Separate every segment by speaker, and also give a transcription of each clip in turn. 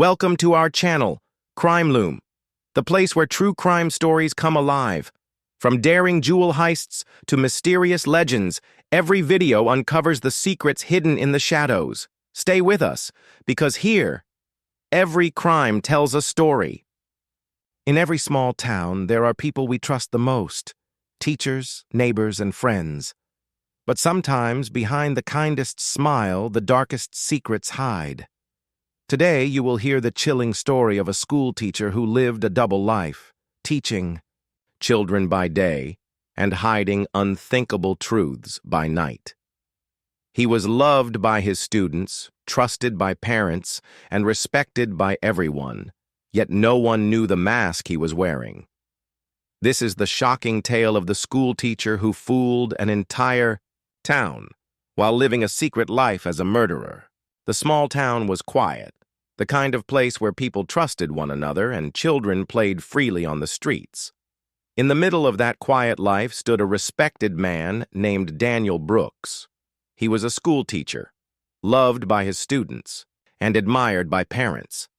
Speaker 1: Welcome to our channel, Crime Loom, the place where true crime stories come alive. From daring jewel heists to mysterious legends, every video uncovers the secrets hidden in the shadows. Stay with us, because here, every crime tells a story. In every small town, there are people we trust the most: teachers, neighbors, and friends. But sometimes, behind the kindest smile, the darkest secrets hide. Today, you will hear the chilling story of a schoolteacher who lived a double life, teaching children by day and hiding unthinkable truths by night. He was loved by his students, trusted by parents, and respected by everyone, yet no one knew the mask he was wearing. This is the shocking tale of the schoolteacher who fooled an entire town while living a secret life as a murderer. The small town was quiet, the kind of place where people trusted one another and children played freely on the streets. In the middle of that quiet life stood a respected man named Daniel Brooks. He was a schoolteacher, loved by his students, and admired by parents.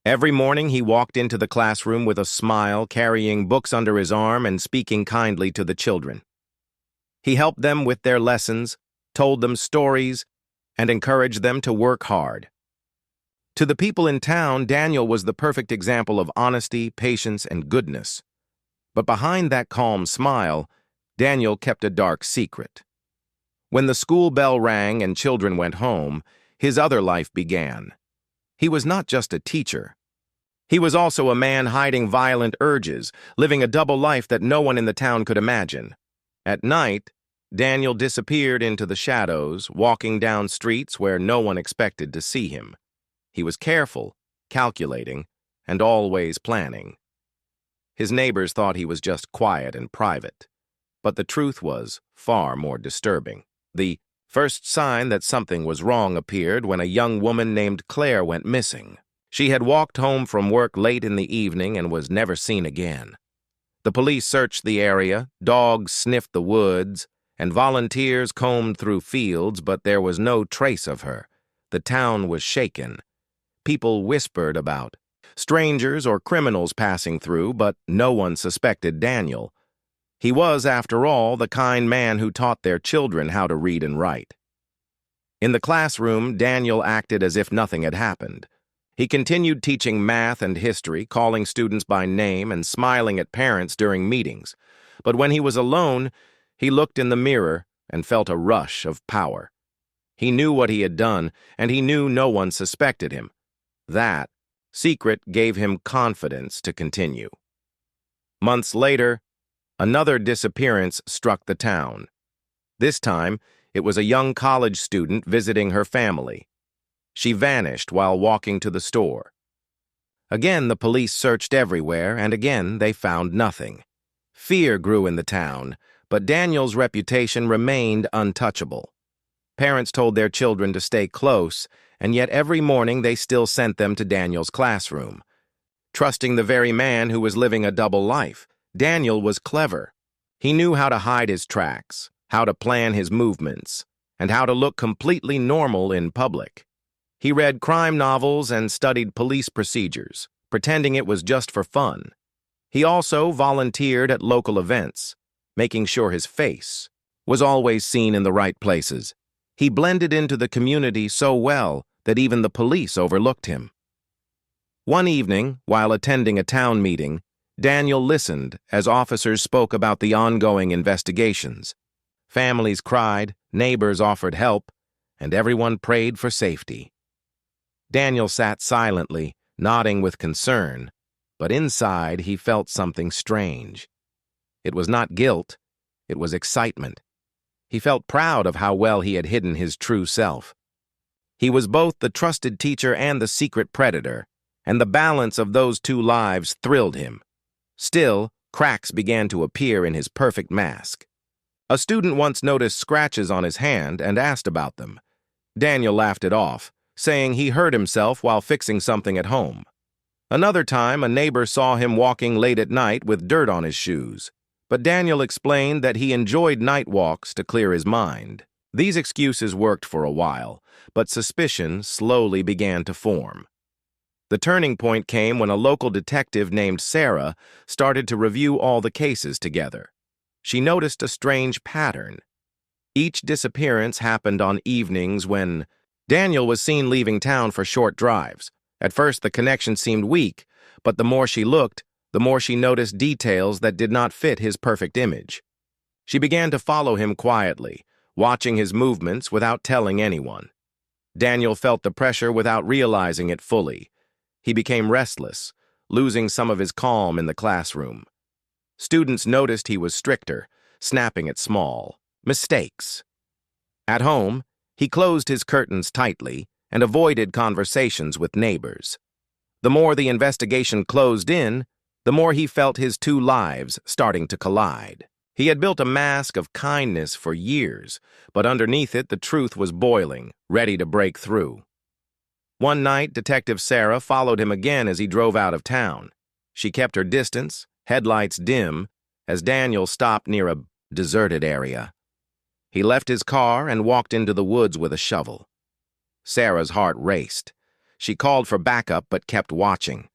Speaker 1: Every morning he walked into the classroom with a smile, carrying books under his arm and speaking kindly to the children. He helped them with their lessons, told them stories, and encouraged them to work hard. To the people in town, Daniel was the perfect example of honesty, patience, and goodness. But behind that calm smile, Daniel kept a dark secret. When the school bell rang and children went home, his other life began. He was not just a teacher. He was also a man hiding violent urges, living a double life that no one in the town could imagine. At night, Daniel disappeared into the shadows, walking down streets where no one expected to see him. He was careful, calculating, and always planning. His neighbors thought he was just quiet and private, but the truth was far more disturbing. The first sign that something was wrong appeared when a young woman named Claire went missing. She had walked home from work late in the evening and was never seen again. The police searched the area, dogs sniffed the woods, and volunteers combed through fields, but there was no trace of her. The town was shaken. People whispered about strangers or criminals passing through, but no one suspected Daniel. He was, after all, the kind man who taught their children how to read and write. In the classroom, Daniel acted as if nothing had happened. He continued teaching math and history, calling students by name and smiling at parents during meetings. But when he was alone, he looked in the mirror and felt a rush of power. He knew what he had done, and he knew no one suspected him. That secret gave him confidence to continue. Months later, another disappearance struck the town. This time, it was a young college student visiting her family. She vanished while walking to the store. Again, the police searched everywhere, and again, they found nothing. Fear grew in the town, but Daniel's reputation remained untouchable. Parents told their children to stay close, and yet every morning they still sent them to Daniel's classroom. Trusting the very man who was living a double life, Daniel was clever. He knew how to hide his tracks, how to plan his movements, and how to look completely normal in public. He read crime novels and studied police procedures, pretending it was just for fun. He also volunteered at local events, making sure his face was always seen in the right places. He blended into the community so well that even the police overlooked him. One evening, while attending a town meeting, Daniel listened as officers spoke about the ongoing investigations. Families cried, neighbors offered help, and everyone prayed for safety. Daniel sat silently, nodding with concern, but inside he felt something strange. It was not guilt, it was excitement. He felt proud of how well he had hidden his true self. He was both the trusted teacher and the secret predator, and the balance of those two lives thrilled him. Still, cracks began to appear in his perfect mask. A student once noticed scratches on his hand and asked about them. Daniel laughed it off, saying he hurt himself while fixing something at home. Another time, a neighbor saw him walking late at night with dirt on his shoes, but Daniel explained that he enjoyed night walks to clear his mind. These excuses worked for a while, but suspicion slowly began to form. The turning point came when a local detective named Sarah started to review all the cases together. She noticed a strange pattern. Each disappearance happened on evenings when Daniel was seen leaving town for short drives. At first, the connection seemed weak, but the more she looked, the more she noticed details that did not fit his perfect image. She began to follow him quietly, watching his movements without telling anyone. Daniel felt the pressure without realizing it fully. He became restless, losing some of his calm in the classroom. Students noticed he was stricter, snapping at small mistakes. At home, he closed his curtains tightly and avoided conversations with neighbors. The more the investigation closed in, the more he felt his two lives starting to collide. He had built a mask of kindness for years, but underneath it the truth was boiling, ready to break through. One night, Detective Sarah followed him again as he drove out of town. She kept her distance, headlights dim, as Daniel stopped near a deserted area. He left his car and walked into the woods with a shovel. Sarah's heart raced. She called for backup but kept watching.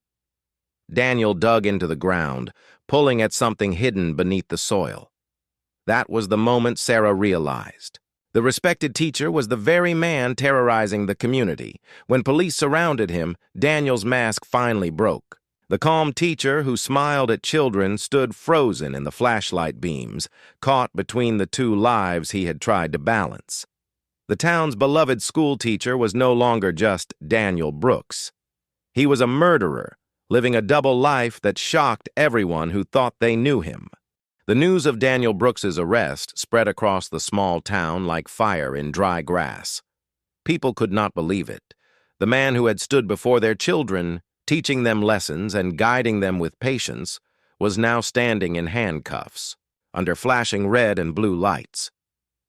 Speaker 1: Daniel dug into the ground, pulling at something hidden beneath the soil. That was the moment Sarah realized. The respected teacher was the very man terrorizing the community. When police surrounded him, Daniel's mask finally broke. The calm teacher who smiled at children stood frozen in the flashlight beams, caught between the two lives he had tried to balance. The town's beloved schoolteacher was no longer just Daniel Brooks. He was a murderer, living a double life that shocked everyone who thought they knew him. The news of Daniel Brooks's arrest spread across the small town like fire in dry grass. People could not believe it. The man who had stood before their children, teaching them lessons and guiding them with patience, was now standing in handcuffs, under flashing red and blue lights.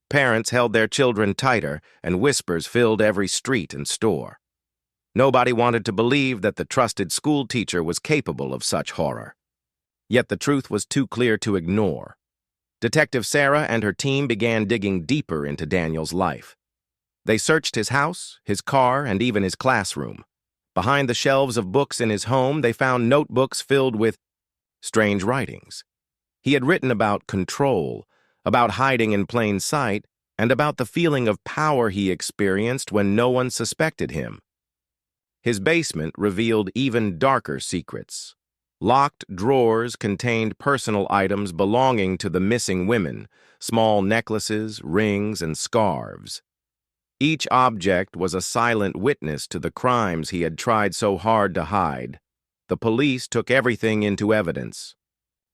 Speaker 1: Parents held their children tighter, and whispers filled every street and store. Nobody wanted to believe that the trusted schoolteacher was capable of such horror. Yet the truth was too clear to ignore. Detective Sarah and her team began digging deeper into Daniel's life. They searched his house, his car, and even his classroom. Behind the shelves of books in his home, they found notebooks filled with strange writings. He had written about control, about hiding in plain sight, and about the feeling of power he experienced when no one suspected him. His basement revealed even darker secrets. Locked drawers contained personal items belonging to the missing women, small necklaces, rings, and scarves. Each object was a silent witness to the crimes he had tried so hard to hide. The police took everything into evidence.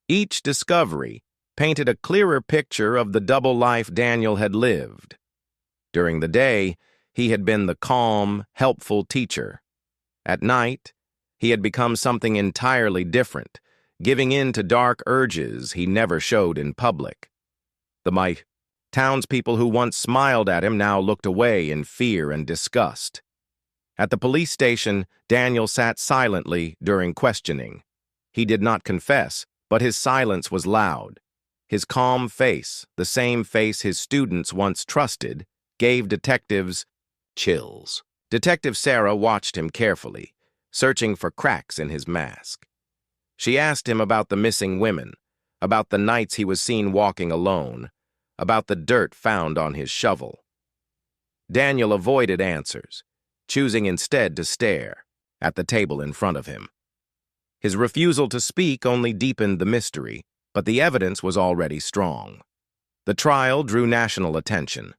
Speaker 1: Each discovery painted a clearer picture of the double life Daniel had lived. During the day, he had been the calm, helpful teacher. At night, he had become something entirely different, giving in to dark urges he never showed in public. The townspeople who once smiled at him now looked away in fear and disgust. At the police station, Daniel sat silently during questioning. He did not confess, but his silence was loud. His calm face, the same face his students once trusted, gave detectives chills. Detective Sarah watched him carefully, searching for cracks in his mask. She asked him about the missing women, about the nights he was seen walking alone, about the dirt found on his shovel. Daniel avoided answers, choosing instead to stare at the table in front of him. His refusal to speak only deepened the mystery, but the evidence was already strong. The trial drew national attention.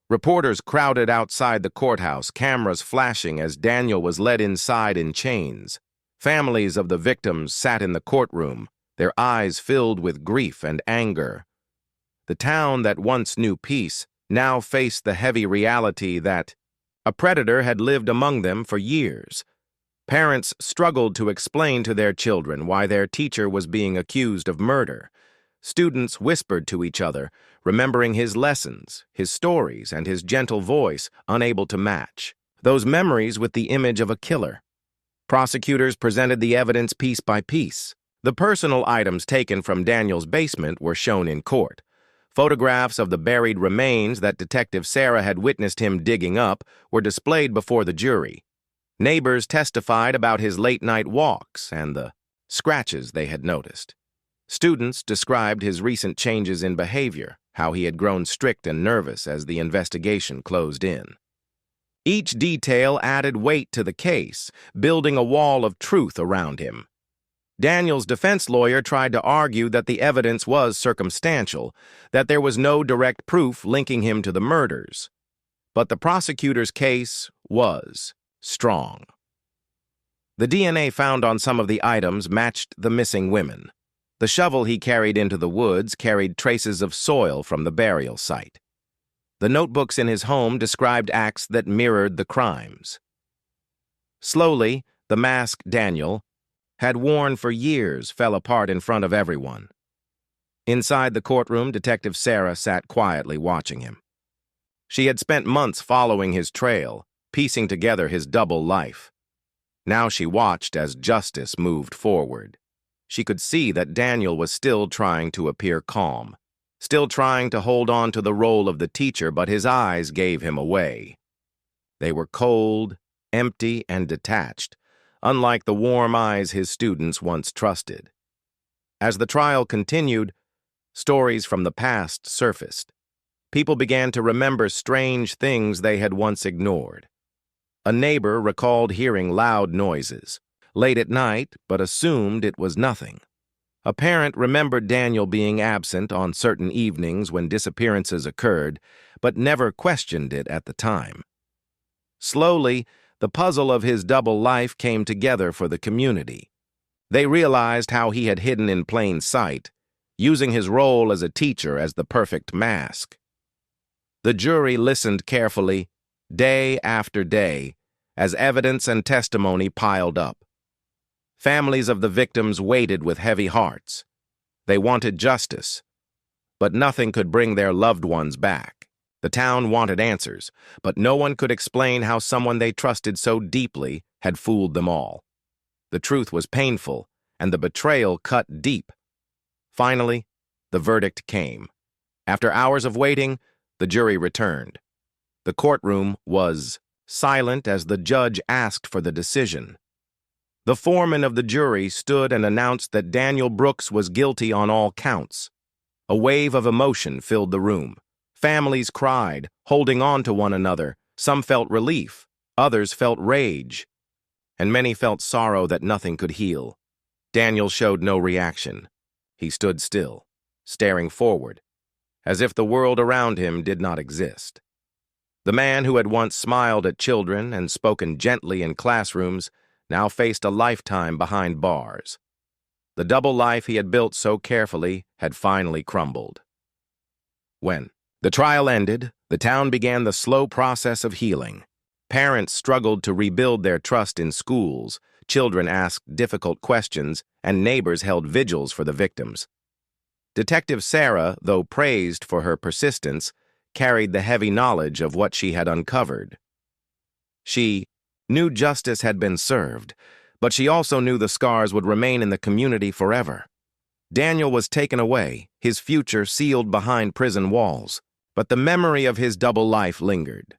Speaker 1: Reporters crowded outside the courthouse, cameras flashing as Daniel was led inside in chains. Families of the victims sat in the courtroom, their eyes filled with grief and anger. The town that once knew peace now faced the heavy reality that a predator had lived among them for years. Parents struggled to explain to their children why their teacher was being accused of murder. Students whispered to each other, remembering his lessons, his stories, and his gentle voice, unable to match those memories with the image of a killer. Prosecutors presented the evidence piece by piece. The personal items taken from Daniel's basement were shown in court. Photographs of the buried remains that Detective Sarah had witnessed him digging up were displayed before the jury. Neighbors testified about his late-night walks and the scratches they had noticed. Students described his recent changes in behavior, how he had grown strict and nervous as the investigation closed in. Each detail added weight to the case, building a wall of truth around him. Daniel's defense lawyer tried to argue that the evidence was circumstantial, that there was no direct proof linking him to the murders. But the prosecutor's case was strong. The DNA found on some of the items matched the missing women. The shovel he carried into the woods carried traces of soil from the burial site. The notebooks in his home described acts that mirrored the crimes. Slowly, the mask Daniel had worn for years fell apart in front of everyone. Inside the courtroom, Detective Sarah sat quietly watching him. She had spent months following his trail, piecing together his double life. Now she watched as justice moved forward. She could see that Daniel was still trying to appear calm, still trying to hold on to the role of the teacher, but his eyes gave him away. They were cold, empty, and detached, unlike the warm eyes his students once trusted. As the trial continued, stories from the past surfaced. People began to remember strange things they had once ignored. A neighbor recalled hearing loud noises, late at night, but assumed it was nothing. A parent remembered Daniel being absent on certain evenings when disappearances occurred, but never questioned it at the time. Slowly, the puzzle of his double life came together for the community. They realized how he had hidden in plain sight, using his role as a teacher as the perfect mask. The jury listened carefully, day after day, as evidence and testimony piled up. Families of the victims waited with heavy hearts. They wanted justice, but nothing could bring their loved ones back. The town wanted answers, but no one could explain how someone they trusted so deeply had fooled them all. The truth was painful, and the betrayal cut deep. Finally, the verdict came. After hours of waiting, the jury returned. The courtroom was silent as the judge asked for the decision. The foreman of the jury stood and announced that Daniel Brooks was guilty on all counts. A wave of emotion filled the room. Families cried, holding on to one another. Some felt relief, others felt rage, and many felt sorrow that nothing could heal. Daniel showed no reaction. He stood still, staring forward, as if the world around him did not exist. The man who had once smiled at children and spoken gently in classrooms now faced a lifetime behind bars. The double life he had built so carefully had finally crumbled. When the trial ended, the town began the slow process of healing. Parents struggled to rebuild their trust in schools, children asked difficult questions, and neighbors held vigils for the victims. Detective Sarah, though praised for her persistence, carried the heavy knowledge of what she had uncovered. She knew justice had been served, but she also knew the scars would remain in the community forever. Daniel was taken away, his future sealed behind prison walls, but the memory of his double life lingered.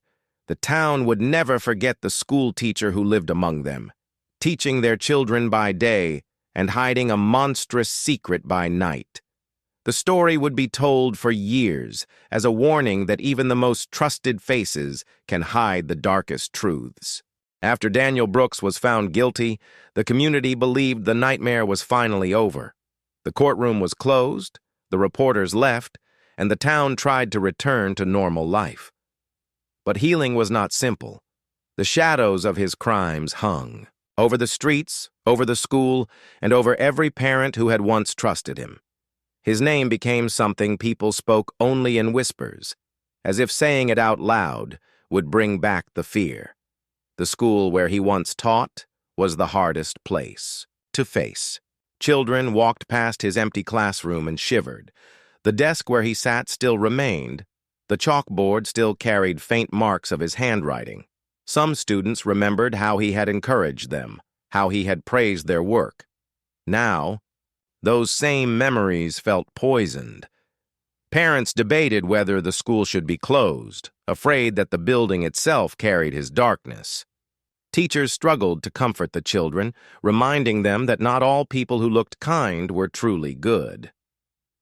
Speaker 1: The town would never forget the schoolteacher who lived among them, teaching their children by day and hiding a monstrous secret by night. The story would be told for years as a warning that even the most trusted faces can hide the darkest truths. After Daniel Brooks was found guilty, the community believed the nightmare was finally over. The courtroom was closed, the reporters left, and the town tried to return to normal life. But healing was not simple. The shadows of his crimes hung over the streets, over the school, and over every parent who had once trusted him. His name became something people spoke only in whispers, as if saying it out loud would bring back the fear. The school where he once taught was the hardest place to face. Children walked past his empty classroom and shivered. The desk where he sat still remained. The chalkboard still carried faint marks of his handwriting. Some students remembered how he had encouraged them, how he had praised their work. Now, those same memories felt poisoned. Parents debated whether the school should be closed, afraid that the building itself carried his darkness. Teachers struggled to comfort the children, reminding them that not all people who looked kind were truly good.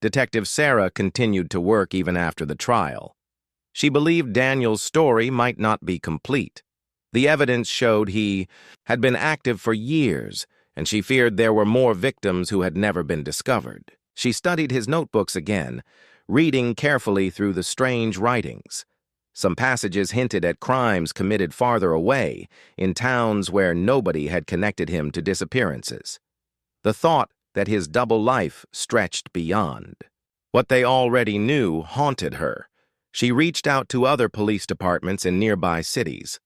Speaker 1: Detective Sarah continued to work even after the trial. She believed Daniel's story might not be complete. The evidence showed he had been active for years, and she feared there were more victims who had never been discovered. She studied his notebooks again, reading carefully through the strange writings. Some passages hinted at crimes committed farther away, in towns where nobody had connected him to disappearances. The thought that his double life stretched beyond what they already knew haunted her. She reached out to other police departments in nearby cities.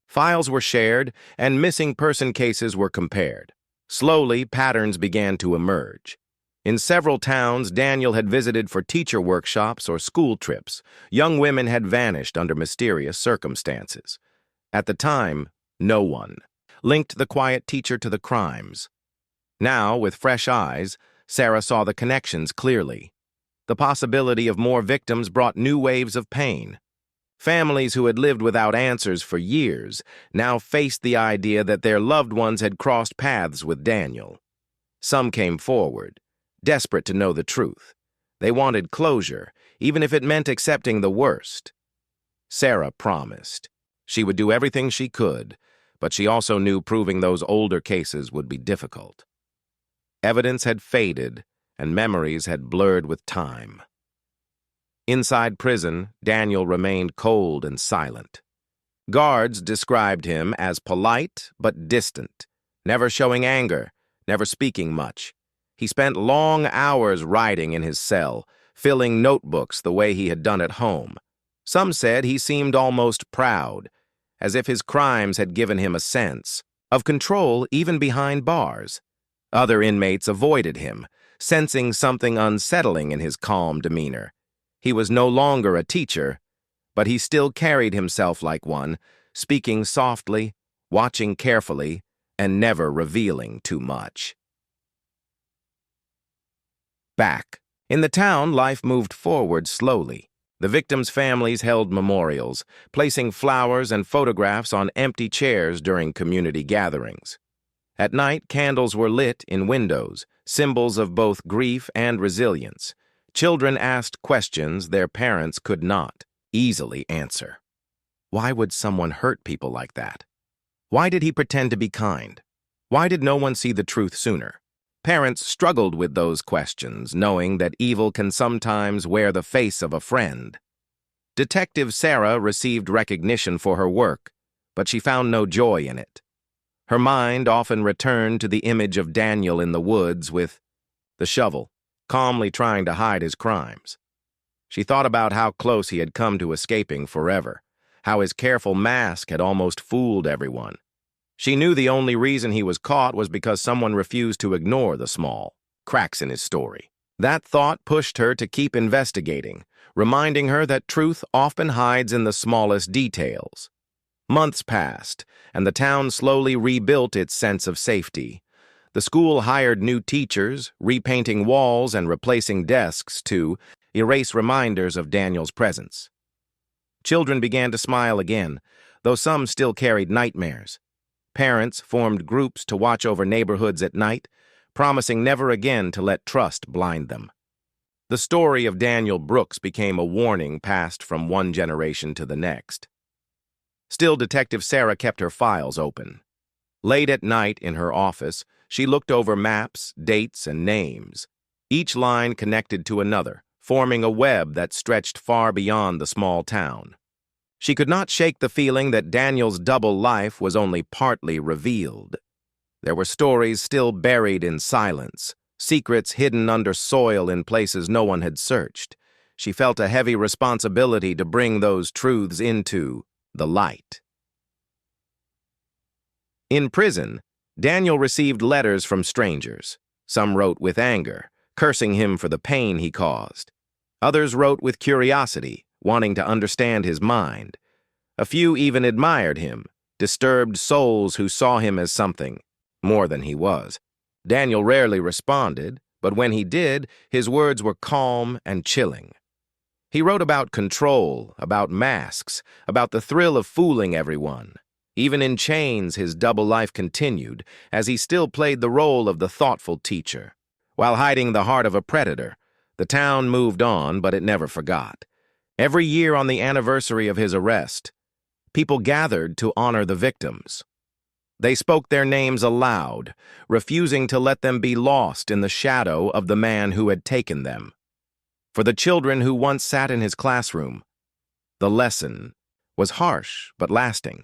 Speaker 1: Files were shared, and missing person cases were compared. Slowly, patterns began to emerge. In several towns Daniel had visited for teacher workshops or school trips, young women had vanished under mysterious circumstances. At the time, no one linked the quiet teacher to the crimes. Now, with fresh eyes, Sarah saw the connections clearly. The possibility of more victims brought new waves of pain. Families who had lived without answers for years now faced the idea that their loved ones had crossed paths with Daniel. Some came forward, desperate to know the truth. They wanted closure, even if it meant accepting the worst. Sarah promised. She would do everything she could, but she also knew proving those older cases would be difficult. Evidence had faded, and memories had blurred with time. Inside prison, Daniel remained cold and silent. Guards described him as polite but distant, never showing anger, never speaking much. He spent long hours writing in his cell, filling notebooks the way he had done at home. Some said he seemed almost proud, as if his crimes had given him a sense of control even behind bars. Other inmates avoided him, sensing something unsettling in his calm demeanor. He was no longer a teacher, but he still carried himself like one, speaking softly, watching carefully, and never revealing too much. Back in the town, life moved forward slowly. The victims' families held memorials, placing flowers and photographs on empty chairs during community gatherings. At night, candles were lit in windows, symbols of both grief and resilience. Children asked questions their parents could not easily answer. Why would someone hurt people like that? Why did he pretend to be kind? Why did no one see the truth sooner? Parents struggled with those questions, knowing that evil can sometimes wear the face of a friend. Detective Sarah received recognition for her work, but she found no joy in it. Her mind often returned to the image of Daniel in the woods with the shovel, calmly trying to hide his crimes. She thought about how close he had come to escaping forever, how his careful mask had almost fooled everyone. She knew the only reason he was caught was because someone refused to ignore the small cracks in his story. That thought pushed her to keep investigating, reminding her that truth often hides in the smallest details. Months passed, and the town slowly rebuilt its sense of safety. The school hired new teachers, repainting walls and replacing desks to erase reminders of Daniel's presence. Children began to smile again, though some still carried nightmares. Parents formed groups to watch over neighborhoods at night, promising never again to let trust blind them. The story of Daniel Brooks became a warning passed from one generation to the next. Still, Detective Sarah kept her files open. Late at night in her office, she looked over maps, dates, and names. Each line connected to another, forming a web that stretched far beyond the small town. She could not shake the feeling that Daniel's double life was only partly revealed. There were stories still buried in silence, secrets hidden under soil in places no one had searched. She felt a heavy responsibility to bring those truths into the light. In prison, Daniel received letters from strangers. Some wrote with anger, cursing him for the pain he caused. Others wrote with curiosity, wanting to understand his mind. A few even admired him, disturbed souls who saw him as something more than he was. Daniel rarely responded, but when he did, his words were calm and chilling. He wrote about control, about masks, about the thrill of fooling everyone. Even in chains, his double life continued, as he still played the role of the thoughtful teacher. While hiding the heart of a predator, the town moved on, but it never forgot. Every year on the anniversary of his arrest, people gathered to honor the victims. They spoke their names aloud, refusing to let them be lost in the shadow of the man who had taken them. For the children who once sat in his classroom, the lesson was harsh but lasting.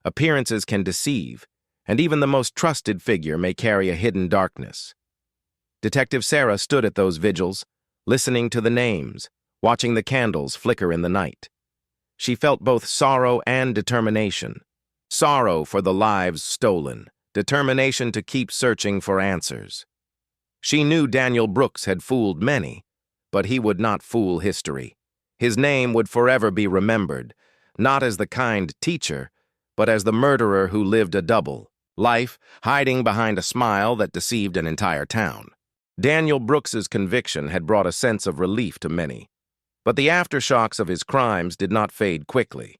Speaker 1: Appearances can deceive, and even the most trusted figure may carry a hidden darkness. Detective Sarah stood at those vigils, listening to the names, watching the candles flicker in the night. She felt both sorrow and determination. Sorrow for the lives stolen, determination to keep searching for answers. She knew Daniel Brooks had fooled many, but he would not fool history. His name would forever be remembered, not as the kind teacher, but as the murderer who lived a double life, hiding behind a smile that deceived an entire town. Daniel Brooks's conviction had brought a sense of relief to many, but the aftershocks of his crimes did not fade quickly.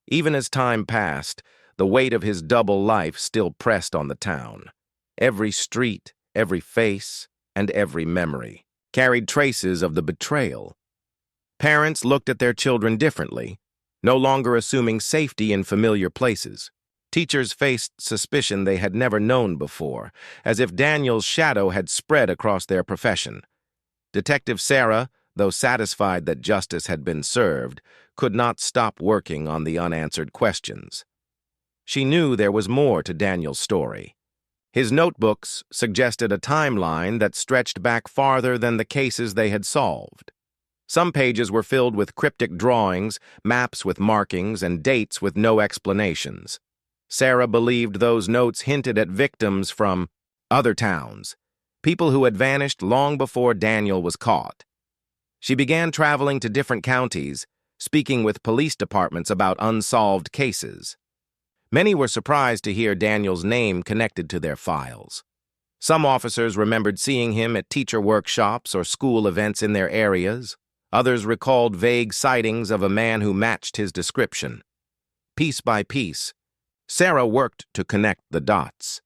Speaker 1: Even as time passed, the weight of his double life still pressed on the town. Every street, every face, and every memory carried traces of the betrayal. Parents looked at their children differently, no longer assuming safety in familiar places. Teachers faced suspicion they had never known before, as if Daniel's shadow had spread across their profession. Detective Sarah, though satisfied that justice had been served, could not stop working on the unanswered questions. She knew there was more to Daniel's story. His notebooks suggested a timeline that stretched back farther than the cases they had solved. Some pages were filled with cryptic drawings, maps with markings, and dates with no explanations. Sarah believed those notes hinted at victims from other towns, people who had vanished long before Daniel was caught. She began traveling to different counties, speaking with police departments about unsolved cases. Many were surprised to hear Daniel's name connected to their files. Some officers remembered seeing him at teacher workshops or school events in their areas. Others recalled vague sightings of a man who matched his description. Piece by piece, Sarah worked to connect the dots.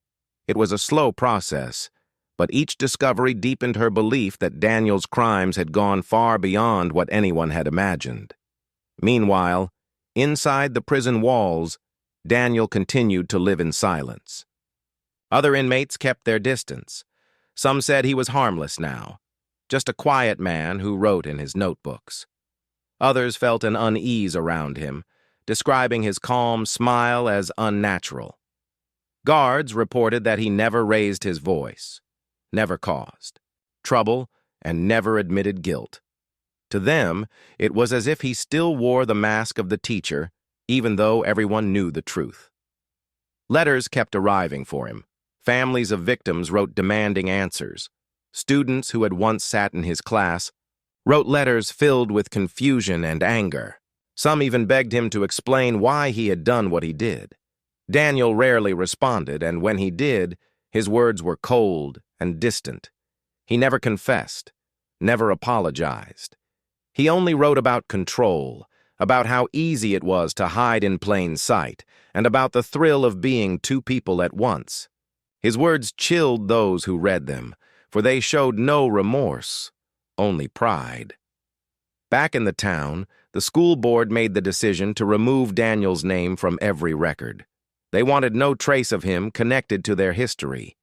Speaker 1: It was a slow process, but each discovery deepened her belief that Daniel's crimes had gone far beyond what anyone had imagined. Meanwhile, inside the prison walls, Daniel continued to live in silence. Other inmates kept their distance. Some said he was harmless now, just a quiet man who wrote in his notebooks. Others felt an unease around him, describing his calm smile as unnatural. Guards reported that he never raised his voice, never caused trouble, and never admitted guilt. To them, it was as if he still wore the mask of the teacher, even though everyone knew the truth. Letters kept arriving for him. Families of victims wrote demanding answers. Students who had once sat in his class wrote letters filled with confusion and anger. Some even begged him to explain why he had done what he did. Daniel rarely responded, and when he did, his words were cold and distant. He never confessed, never apologized. He only wrote about control, about how easy it was to hide in plain sight, and about the thrill of being two people at once. His words chilled those who read them, for they showed no remorse, only pride. Back in the town, the school board made the decision to remove Daniel's name from every record. They wanted no trace of him connected to their history.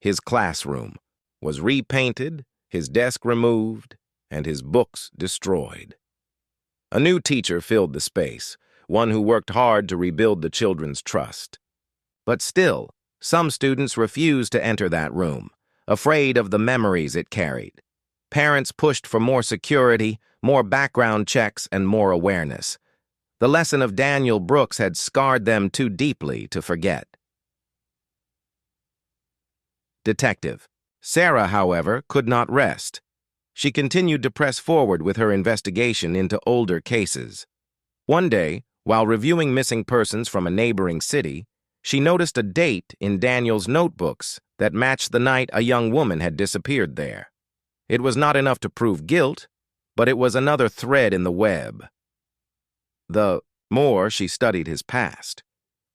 Speaker 1: His classroom was repainted, his desk removed, and his books destroyed. A new teacher filled the space, one who worked hard to rebuild the children's trust. But still, some students refused to enter that room, afraid of the memories it carried. Parents pushed for more security, more background checks, and more awareness. The lesson of Daniel Brooks had scarred them too deeply to forget. Detective Sarah, however, could not rest. She continued to press forward with her investigation into older cases. One day, while reviewing missing persons from a neighboring city, she noticed a date in Daniel's notebooks that matched the night a young woman had disappeared there. It was not enough to prove guilt, but it was another thread in the web. The more she studied his past,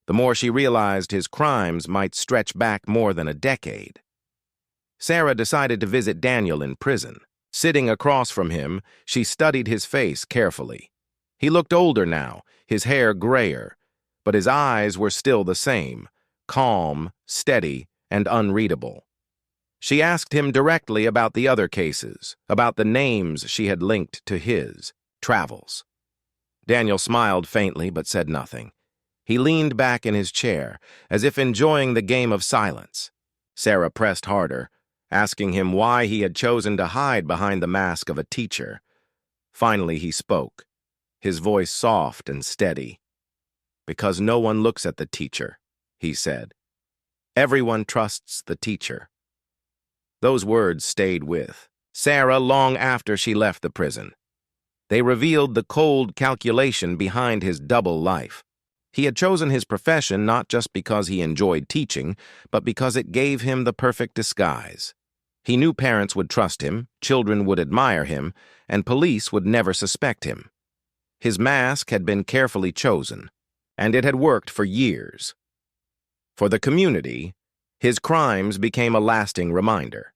Speaker 1: the more she realized his crimes might stretch back more than a decade. Sarah decided to visit Daniel in prison. Sitting across from him, she studied his face carefully. He looked older now, his hair grayer, but his eyes were still the same, calm, steady, and unreadable. She asked him directly about the other cases, about the names she had linked to his travels. Daniel smiled faintly but said nothing. He leaned back in his chair, as if enjoying the game of silence. Sarah pressed harder, asking him why he had chosen to hide behind the mask of a teacher. Finally he spoke, his voice soft and steady. "Because no one looks at the teacher," he said. "Everyone trusts the teacher." Those words stayed with Sarah long after she left the prison. They revealed the cold calculation behind his double life. He had chosen his profession not just because he enjoyed teaching, but because it gave him the perfect disguise. He knew parents would trust him, children would admire him, and police would never suspect him. His mask had been carefully chosen, and it had worked for years. For the community, his crimes became a lasting reminder.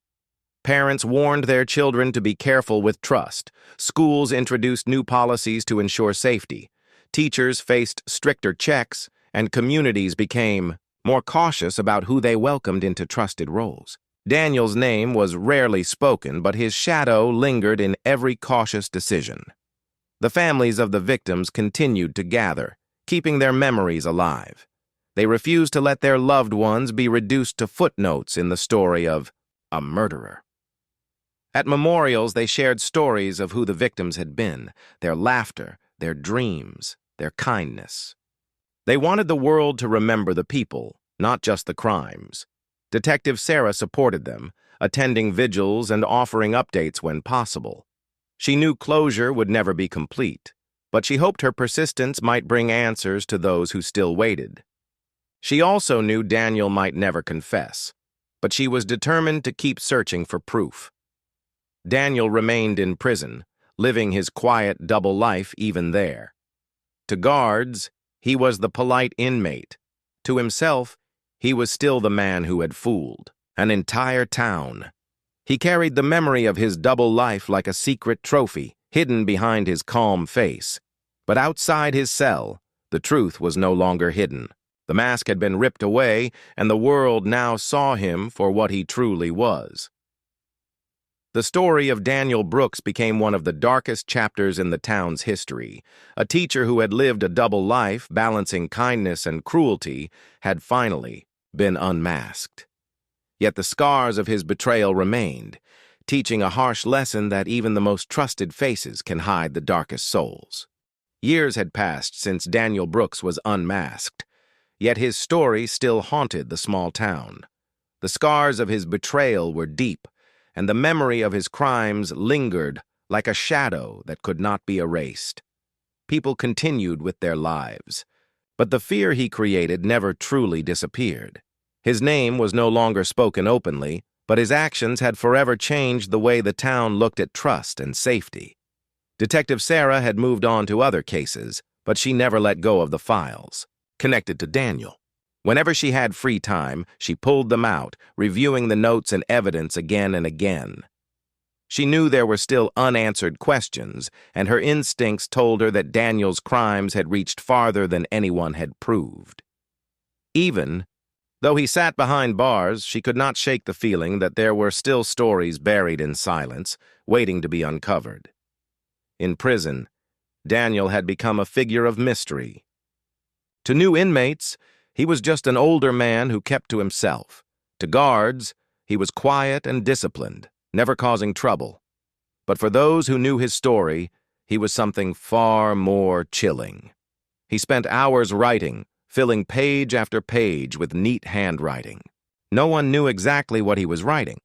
Speaker 1: Parents warned their children to be careful with trust. Schools introduced new policies to ensure safety. Teachers faced stricter checks, and communities became more cautious about who they welcomed into trusted roles. Daniel's name was rarely spoken, but his shadow lingered in every cautious decision. The families of the victims continued to gather, keeping their memories alive. They refused to let their loved ones be reduced to footnotes in the story of a murderer. At memorials, they shared stories of who the victims had been, their laughter, their dreams, their kindness. They wanted the world to remember the people, not just the crimes. Detective Sarah supported them, attending vigils and offering updates when possible. She knew closure would never be complete, but she hoped her persistence might bring answers to those who still waited. She also knew Daniel might never confess, but she was determined to keep searching for proof. Daniel remained in prison, living his quiet double life even there. To guards, he was the polite inmate. To himself, he was still the man who had fooled an entire town. He carried the memory of his double life like a secret trophy, hidden behind his calm face. But outside his cell, the truth was no longer hidden. The mask had been ripped away, and the world now saw him for what he truly was. The story of Daniel Brooks became one of the darkest chapters in the town's history. A teacher who had lived a double life, balancing kindness and cruelty, had finally been unmasked. Yet the scars of his betrayal remained, teaching a harsh lesson that even the most trusted faces can hide the darkest souls. Years had passed since Daniel Brooks was unmasked, yet his story still haunted the small town. The scars of his betrayal were deep, and the memory of his crimes lingered like a shadow that could not be erased. People continued with their lives, but the fear he created never truly disappeared. His name was no longer spoken openly, but his actions had forever changed the way the town looked at trust and safety. Detective Sarah had moved on to other cases, but she never let go of the files connected to Daniel. Whenever she had free time, she pulled them out, reviewing the notes and evidence again and again. She knew there were still unanswered questions, and her instincts told her that Daniel's crimes had reached farther than anyone had proved. Even though he sat behind bars, she could not shake the feeling that there were still stories buried in silence, waiting to be uncovered. In prison, Daniel had become a figure of mystery. To new inmates, he was just an older man who kept to himself. To guards, he was quiet and disciplined, never causing trouble. But for those who knew his story, he was something far more chilling. He spent hours writing, filling page after page with neat handwriting. No one knew exactly what he was writing.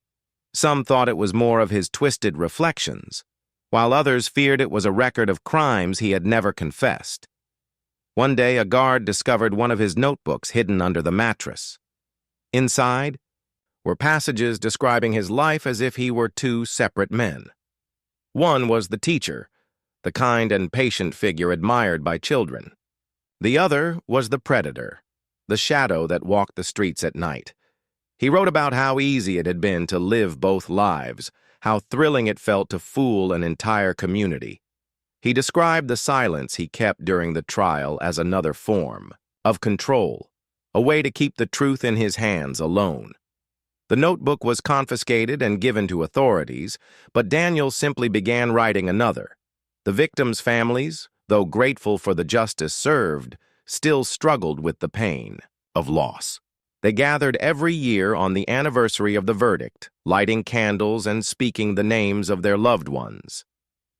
Speaker 1: Some thought it was more of his twisted reflections, while others feared it was a record of crimes he had never confessed. One day, a guard discovered one of his notebooks hidden under the mattress. Inside were passages describing his life as if he were two separate men. One was the teacher, the kind and patient figure admired by children. The other was the predator, the shadow that walked the streets at night. He wrote about how easy it had been to live both lives, how thrilling it felt to fool an entire community. He described the silence he kept during the trial as another form of control, a way to keep the truth in his hands alone. The notebook was confiscated and given to authorities, but Daniel simply began writing another. The victims' families, though grateful for the justice served, still struggled with the pain of loss. They gathered every year on the anniversary of the verdict, lighting candles and speaking the names of their loved ones.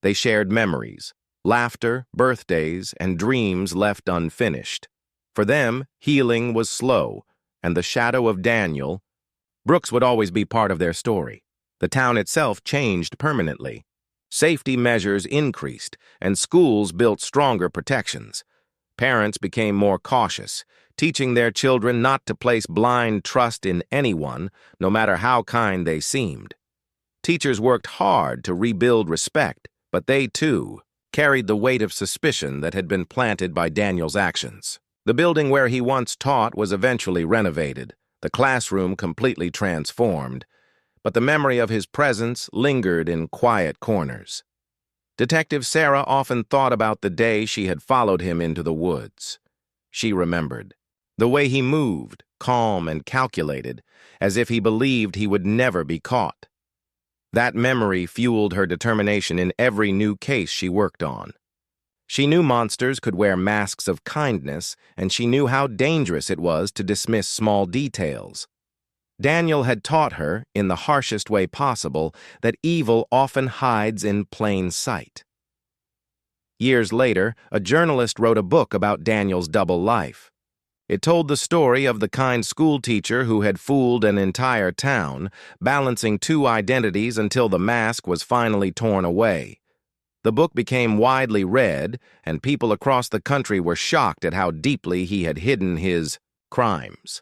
Speaker 1: They shared memories, laughter, birthdays, and dreams left unfinished. For them, healing was slow, and the shadow of Daniel, Brooks would always be part of their story. The town itself changed permanently. Safety measures increased, and schools built stronger protections. Parents became more cautious, teaching their children not to place blind trust in anyone, no matter how kind they seemed. Teachers worked hard to rebuild respect, but they, too, carried the weight of suspicion that had been planted by Daniel's actions. The building where he once taught was eventually renovated, the classroom completely transformed, but the memory of his presence lingered in quiet corners. Detective Sarah often thought about the day she had followed him into the woods. She remembered the way he moved, calm and calculated, as if he believed he would never be caught. That memory fueled her determination in every new case she worked on. She knew monsters could wear masks of kindness, and she knew how dangerous it was to dismiss small details. Daniel had taught her, in the harshest way possible, that evil often hides in plain sight. Years later, a journalist wrote a book about Daniel's double life. It told the story of the kind schoolteacher who had fooled an entire town, balancing two identities until the mask was finally torn away. The book became widely read, and people across the country were shocked at how deeply he had hidden his crimes.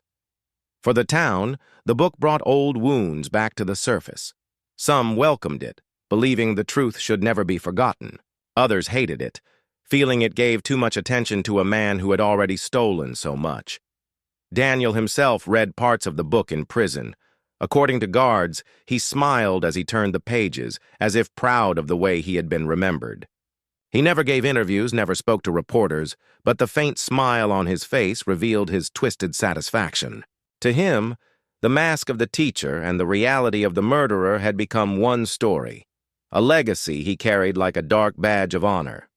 Speaker 1: For the town, the book brought old wounds back to the surface. Some welcomed it, believing the truth should never be forgotten. Others hated it, feeling it gave too much attention to a man who had already stolen so much. Daniel himself read parts of the book in prison. According to guards, he smiled as he turned the pages, as if proud of the way he had been remembered. He never gave interviews, never spoke to reporters, but the faint smile on his face revealed his twisted satisfaction. To him, the mask of the teacher and the reality of the murderer had become one story, a legacy he carried like a dark badge of honor.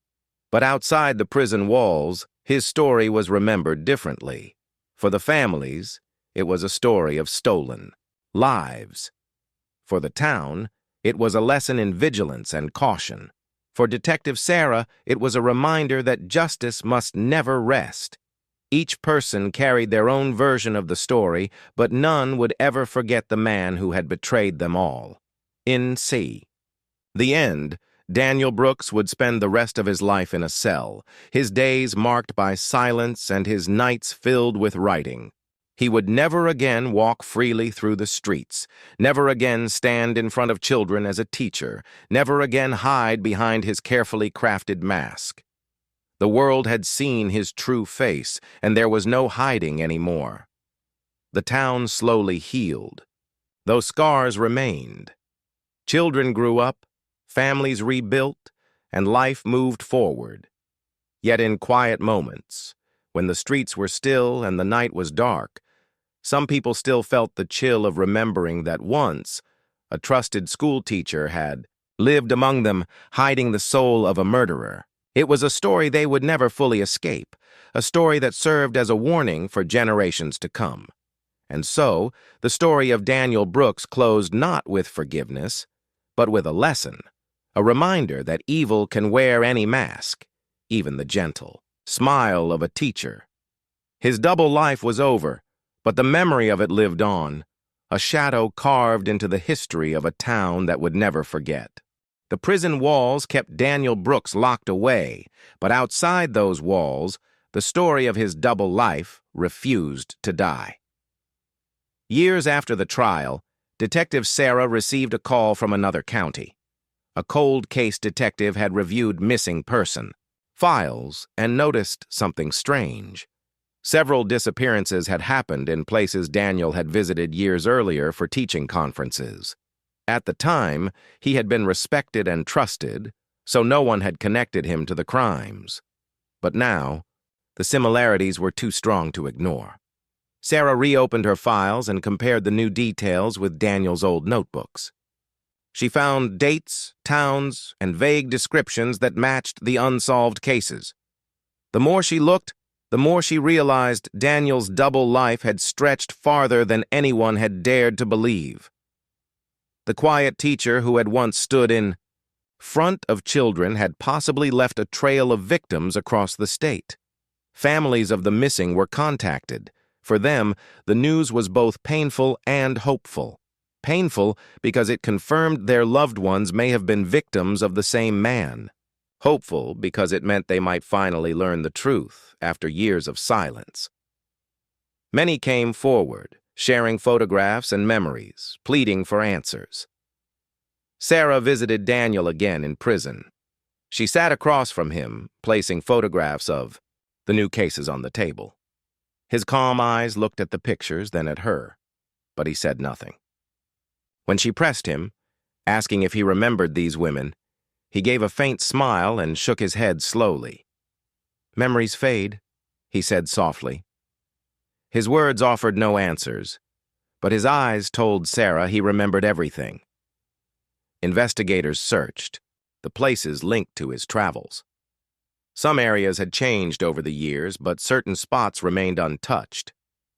Speaker 1: But outside the prison walls, his story was remembered differently. For the families, it was a story of stolen lives. For the town, it was a lesson in vigilance and caution. For Detective Sarah, it was a reminder that justice must never rest. Each person carried their own version of the story, but none would ever forget the man who had betrayed them all. In C. The end, Daniel Brooks would spend the rest of his life in a cell, his days marked by silence and his nights filled with writing. He would never again walk freely through the streets, never again stand in front of children as a teacher, never again hide behind his carefully crafted mask. The world had seen his true face, and there was no hiding anymore. The town slowly healed, though scars remained. Children grew up, families rebuilt, and life moved forward. Yet in quiet moments, when the streets were still and the night was dark, some people still felt the chill of remembering that once a trusted schoolteacher had lived among them, hiding the soul of a murderer. It was a story they would never fully escape, a story that served as a warning for generations to come. And so, the story of Daniel Brooks closed not with forgiveness, but with a lesson, a reminder that evil can wear any mask, even the gentle smile of a teacher. His double life was over, but the memory of it lived on, a shadow carved into the history of a town that would never forget. The prison walls kept Daniel Brooks locked away, but outside those walls, the story of his double life refused to die. Years after the trial, Detective Sarah received a call from another county. A cold case detective had reviewed missing person files and noticed something strange. Several disappearances had happened in places Daniel had visited years earlier for teaching conferences. At the time, he had been respected and trusted, so no one had connected him to the crimes. But now, the similarities were too strong to ignore. Sarah reopened her files and compared the new details with Daniel's old notebooks. She found dates, towns, and vague descriptions that matched the unsolved cases. The more she looked, the more she realized Daniel's double life had stretched farther than anyone had dared to believe. The quiet teacher who had once stood in front of children had possibly left a trail of victims across the state. Families of the missing were contacted. For them, the news was both painful and hopeful. Painful because it confirmed their loved ones may have been victims of the same man. Hopeful because it meant they might finally learn the truth after years of silence. Many came forward, sharing photographs and memories, pleading for answers. Sarah visited Daniel again in prison. She sat across from him, placing photographs of the new cases on the table. His calm eyes looked at the pictures, then at her, but he said nothing. When she pressed him, asking if he remembered these women, he gave a faint smile and shook his head slowly. "Memories fade," he said softly. His words offered no answers, but his eyes told Sarah he remembered everything. Investigators searched, the places linked to his travels. Some areas had changed over the years, but certain spots remained untouched.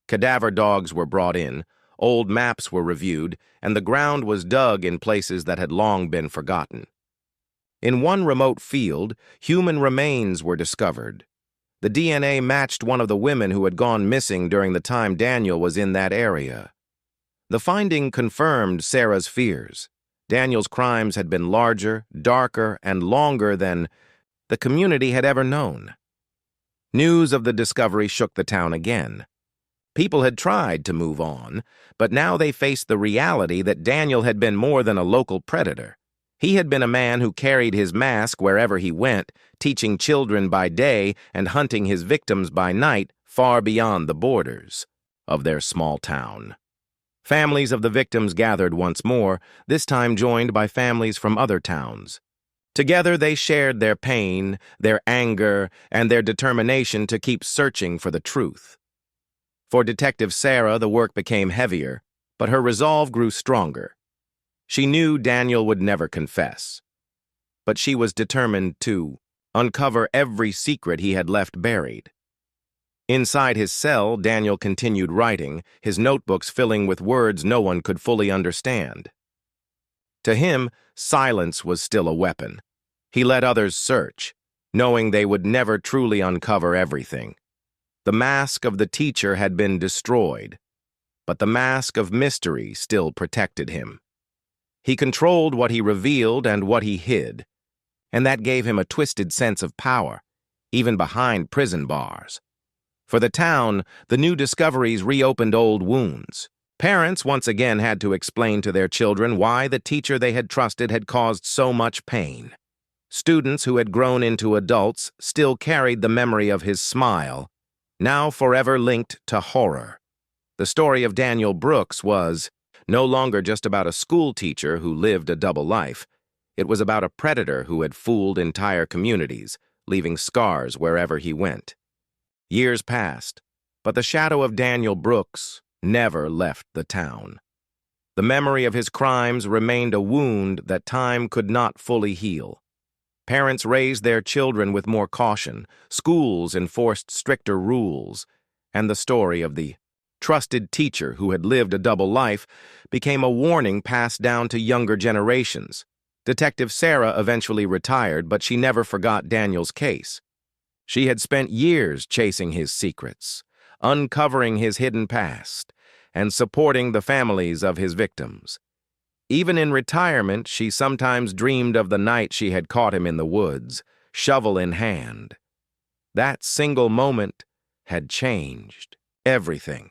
Speaker 1: Cadaver dogs were brought in, old maps were reviewed, and the ground was dug in places that had long been forgotten. In one remote field, human remains were discovered. The DNA matched one of the women who had gone missing during the time Daniel was in that area. The finding confirmed Sarah's fears. Daniel's crimes had been larger, darker, and longer than the community had ever known. News of the discovery shook the town again. People had tried to move on, but now they faced the reality that Daniel had been more than a local predator. He had been a man who carried his mask wherever he went, teaching children by day and hunting his victims by night far beyond the borders of their small town. Families of the victims gathered once more, this time joined by families from other towns. Together they shared their pain, their anger, and their determination to keep searching for the truth. For Detective Sarah, the work became heavier, but her resolve grew stronger. She knew Daniel would never confess, but she was determined to uncover every secret he had left buried. Inside his cell, Daniel continued writing, his notebooks filling with words no one could fully understand. To him, silence was still a weapon. He let others search, knowing they would never truly uncover everything. The mask of the teacher had been destroyed, but the mask of mystery still protected him. He controlled what he revealed and what he hid, and that gave him a twisted sense of power, even behind prison bars. For the town, the new discoveries reopened old wounds. Parents once again had to explain to their children why the teacher they had trusted had caused so much pain. Students who had grown into adults still carried the memory of his smile, now forever linked to horror. The story of Daniel Brooks was no longer just about a schoolteacher who lived a double life. It was about a predator who had fooled entire communities, leaving scars wherever he went. Years passed, but the shadow of Daniel Brooks never left the town. The memory of his crimes remained a wound that time could not fully heal. Parents raised their children with more caution, schools enforced stricter rules, and the story of the trusted teacher who had lived a double life became a warning passed down to younger generations. Detective Sarah eventually retired, but she never forgot Daniel's case. She had spent years chasing his secrets, uncovering his hidden past, and supporting the families of his victims. Even in retirement, she sometimes dreamed of the night she had caught him in the woods, shovel in hand. That single moment had changed everything,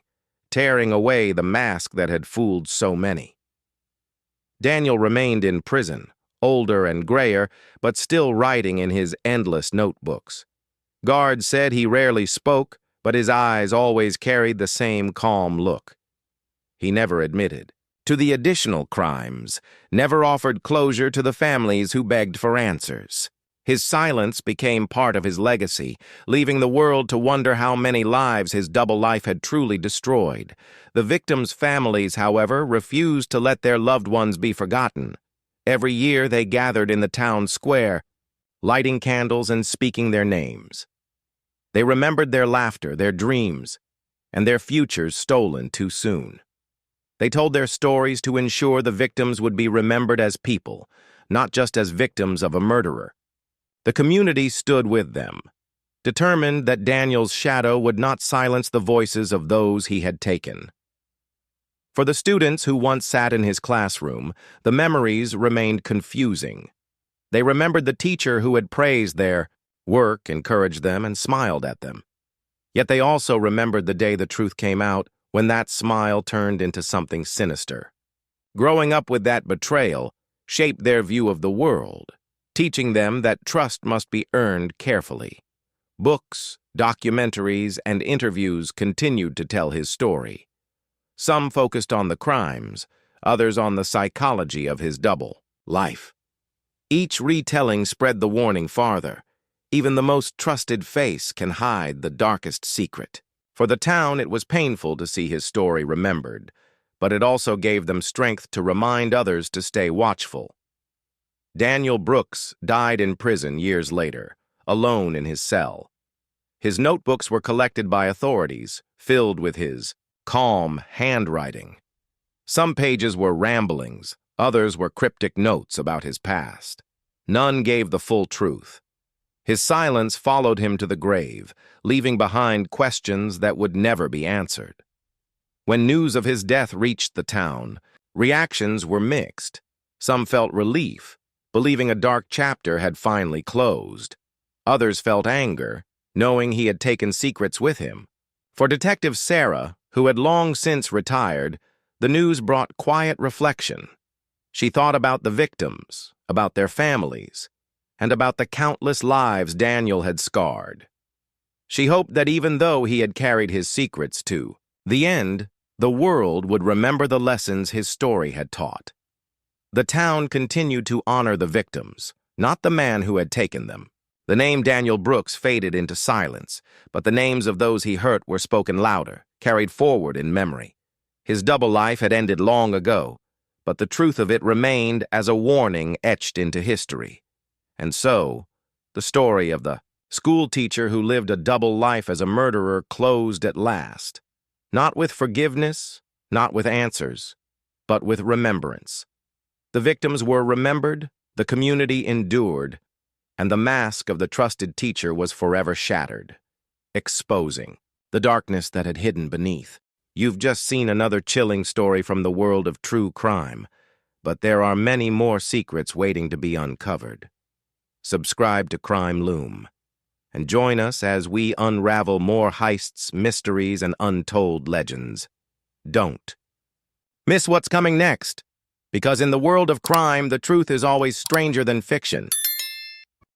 Speaker 1: tearing away the mask that had fooled so many. Daniel remained in prison, older and grayer, but still writing in his endless notebooks. Guards said he rarely spoke, but his eyes always carried the same calm look. He never admitted to the additional crimes, never offered closure to the families who begged for answers. His silence became part of his legacy, leaving the world to wonder how many lives his double life had truly destroyed. The victims' families, however, refused to let their loved ones be forgotten. Every year they gathered in the town square, lighting candles and speaking their names. They remembered their laughter, their dreams, and their futures stolen too soon. They told their stories to ensure the victims would be remembered as people, not just as victims of a murderer. The community stood with them, determined that Daniel's shadow would not silence the voices of those he had taken. For the students who once sat in his classroom, the memories remained confusing. They remembered the teacher who had praised their work, encouraged them, and smiled at them. Yet they also remembered the day the truth came out, when that smile turned into something sinister. Growing up with that betrayal shaped their view of the world, teaching them that trust must be earned carefully. Books, documentaries, and interviews continued to tell his story. Some focused on the crimes, others on the psychology of his double life. Each retelling spread the warning farther. Even the most trusted face can hide the darkest secret. For the town, it was painful to see his story remembered, but it also gave them strength to remind others to stay watchful. Daniel Brooks died in prison years later, alone in his cell. His notebooks were collected by authorities, filled with his calm handwriting. Some pages were ramblings, others were cryptic notes about his past. None gave the full truth. His silence followed him to the grave, leaving behind questions that would never be answered. When news of his death reached the town, reactions were mixed. Some felt relief, believing a dark chapter had finally closed. Others felt anger, knowing he had taken secrets with him. For Detective Sarah, who had long since retired, the news brought quiet reflection. She thought about the victims, about their families, and about the countless lives Daniel had scarred. She hoped that even though he had carried his secrets to the end, the world would remember the lessons his story had taught. The town continued to honor the victims, not the man who had taken them. The name Daniel Brooks faded into silence, but the names of those he hurt were spoken louder, carried forward in memory. His double life had ended long ago, but the truth of it remained as a warning etched into history. And so, the story of the schoolteacher who lived a double life as a murderer closed at last. Not with forgiveness, not with answers, but with remembrance. The victims were remembered, the community endured, and the mask of the trusted teacher was forever shattered, exposing the darkness that had hidden beneath. You've just seen another chilling story from the world of true crime, but there are many more secrets waiting to be uncovered. Subscribe to Crime Loom, and join us as we unravel more heists, mysteries, and untold legends. Don't miss what's coming next, because in the world of crime, the truth is always stranger than fiction.